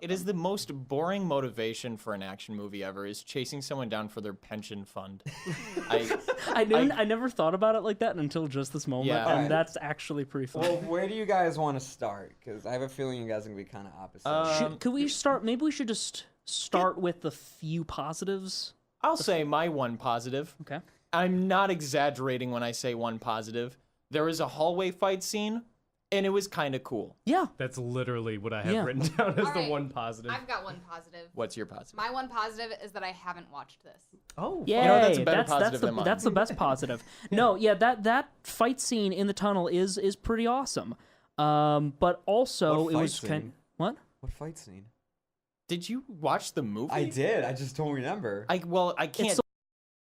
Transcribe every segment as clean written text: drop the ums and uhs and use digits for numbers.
It is the most boring motivation for an action movie ever, is chasing someone down for their pension fund. I never thought about it like that until just this moment, and that's actually pretty funny. Well, where do you guys want to start? Because I have a feeling you guys are going to be kind of opposite. Could we start? Maybe we should just start with the few positives. I'll say my one positive. Okay. I'm not exaggerating when I say one positive. There is a hallway fight scene, and it was kind of cool. Yeah. That's literally what I have written down as the one positive. I've got one positive. What's your positive? My one positive is that I haven't watched this. Oh, yeah. You know, that's a better positive than mine. That's the best positive. No, yeah, that fight scene in the tunnel is pretty awesome. But also it was kind. What? What fight scene? Did you watch the movie? I did. I just don't remember. I can't.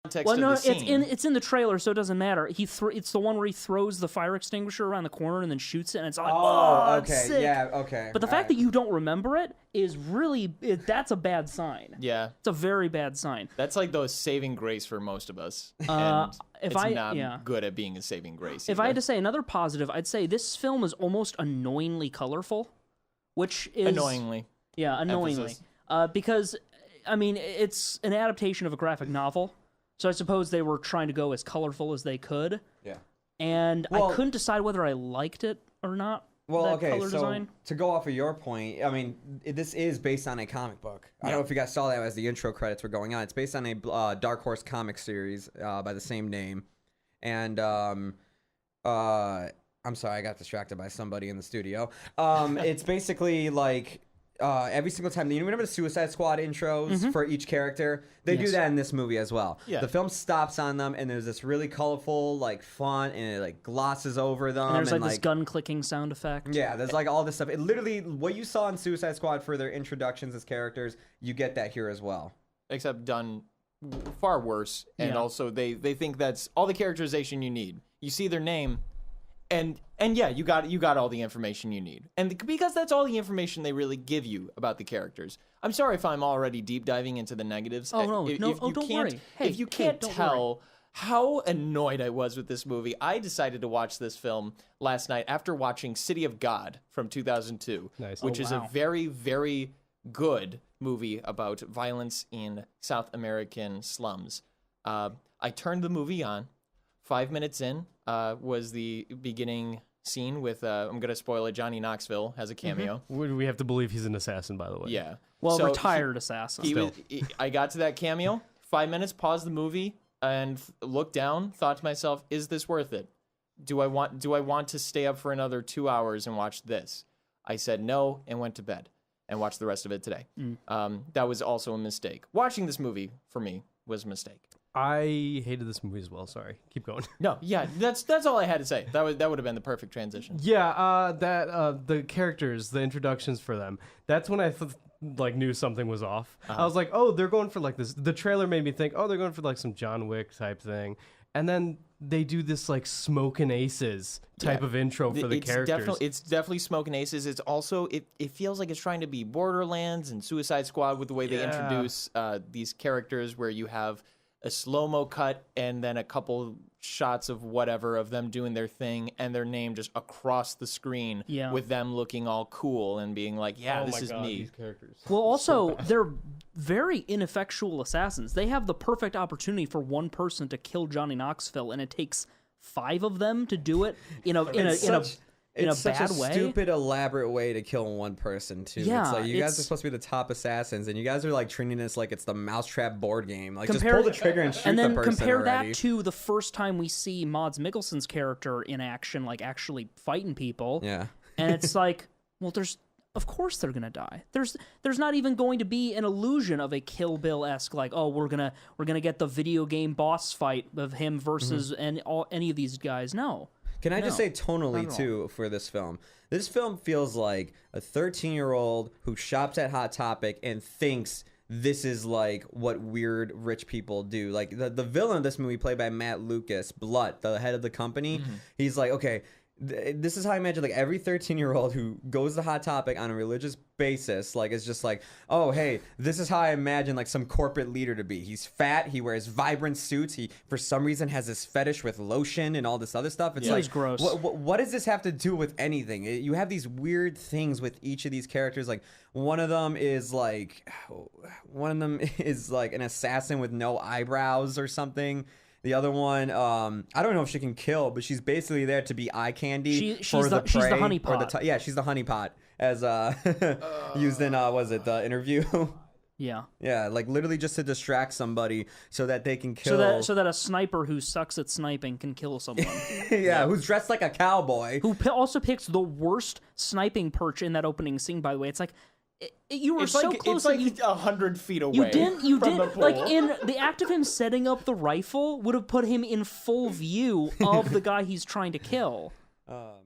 Context Well, no, of the scene. it's in the trailer, so it doesn't matter. It's the one where he throws the fire extinguisher around the corner and then shoots it, and it's like, oh, okay, it's sick. yeah, okay. But the fact that you don't remember it is really that's a bad sign. Yeah, it's a very bad sign. That's like the saving grace for most of us. And if it's not good at being a saving grace. If I had to say another positive, I'd say this film is almost annoyingly colorful, which is annoyingly. Yeah, annoyingly. Because I mean, it's an adaptation of a graphic novel. So I suppose they were trying to go as colorful as they could. Yeah. And I couldn't decide whether I liked it or not. Well, okay, color so design. To go off of your point, I mean, this is based on a comic book. I don't know if you guys saw that as the intro credits were going on. It's based on a Dark Horse comic series by the same name. And I'm sorry, I got distracted by somebody in the studio. It's basically like... every single time, you remember the Suicide Squad intros for each character? They do that in this movie as well. Yeah. The film stops on them, and there's this really colorful like font, and it like glosses over them. And there's like this gun clicking sound effect. Yeah, there's like all this stuff. It literally, what you saw in Suicide Squad for their introductions as characters, you get that here as well. Except done far worse, and also they think that's all the characterization you need. You see their name. And yeah, you got all the information you need. And because that's all the information they really give you about the characters. I'm sorry if I'm already deep diving into the negatives. Oh, no. Don't worry. Hey, if you can't tell how annoyed I was with this movie, I decided to watch this film last night after watching City of God from 2002, which is a very, very good movie about violence in South American slums. I turned the movie on. 5 minutes in was the beginning scene with, I'm going to spoil it, Johnny Knoxville has a cameo. We have to believe he's an assassin, by the way. Yeah. Well, so retired assassin. I got to that cameo, 5 minutes, paused the movie, and looked down, thought to myself, is this worth it? Do I want to stay up for another 2 hours and watch this? I said no and went to bed and watched the rest of it today. That was also a mistake. Watching this movie, for me, was a mistake. I hated this movie as well. Sorry. Keep going. No, yeah, that's all I had to say. That would have been the perfect transition. Yeah, the characters, the introductions for them. That's when I knew something was off. I was like, oh, they're going for like this. The trailer made me think, oh, they're going for like some John Wick type thing. And then they do this like Smokin' Aces type of intro for the characters. It's definitely Smokin' Aces. It's also it feels like it's trying to be Borderlands and Suicide Squad with the way they introduce these characters, where you have a slow-mo cut and then a couple shots of whatever of them doing their thing and their name just across the screen with them looking all cool and being like, this is me. These characters. Well, also, they're very ineffectual assassins. They have the perfect opportunity for one person to kill Johnny Knoxville, and it takes 5 of them to do it in a bad way. Stupid, elaborate way to kill one person too. Yeah, it's like you guys are supposed to be the top assassins, and you guys are like treating this like it's the Mousetrap board game. Like just pull the trigger and shoot the person. And then compare already. that to the first time we see Mads Mikkelsen's character in action, like actually fighting people. Yeah, and it's like, well, of course they're gonna die. There's not even going to be an illusion of a Kill Bill-esque, like, oh, we're gonna get the video game boss fight of him versus any of these guys. No. Can I just say tonally, too, for this film? This film feels like a 13-year-old who shops at Hot Topic and thinks this is like what weird rich people do. Like the villain of this movie, played by Matt Lucas, Blunt, the head of the company, he's like, okay, this is how I imagine like every 13-year-old who goes to Hot Topic on a religious basis, like is just like, oh hey, this is how I imagine like some corporate leader to be. He's fat, he wears vibrant suits, he for some reason has this fetish with lotion and all this other stuff. It's like gross. What does this have to do with anything? You have these weird things with each of these characters. Like one of them is like an assassin with no eyebrows or something. The other one, I don't know if she can kill, but she's basically there to be eye candy for the prey. She's the honeypot. Yeah, she's the honeypot, as used in the interview. Yeah. Yeah, like literally just to distract somebody so that they can kill. So that a sniper who sucks at sniping can kill someone. Yeah, who's dressed like a cowboy. Who also picks the worst sniping perch in that opening scene. By the way, it's like. You were so close. It's like 100 feet away. You didn't the pool. like in the act of him setting up the rifle would have put him in full view of the guy he's trying to kill. Man.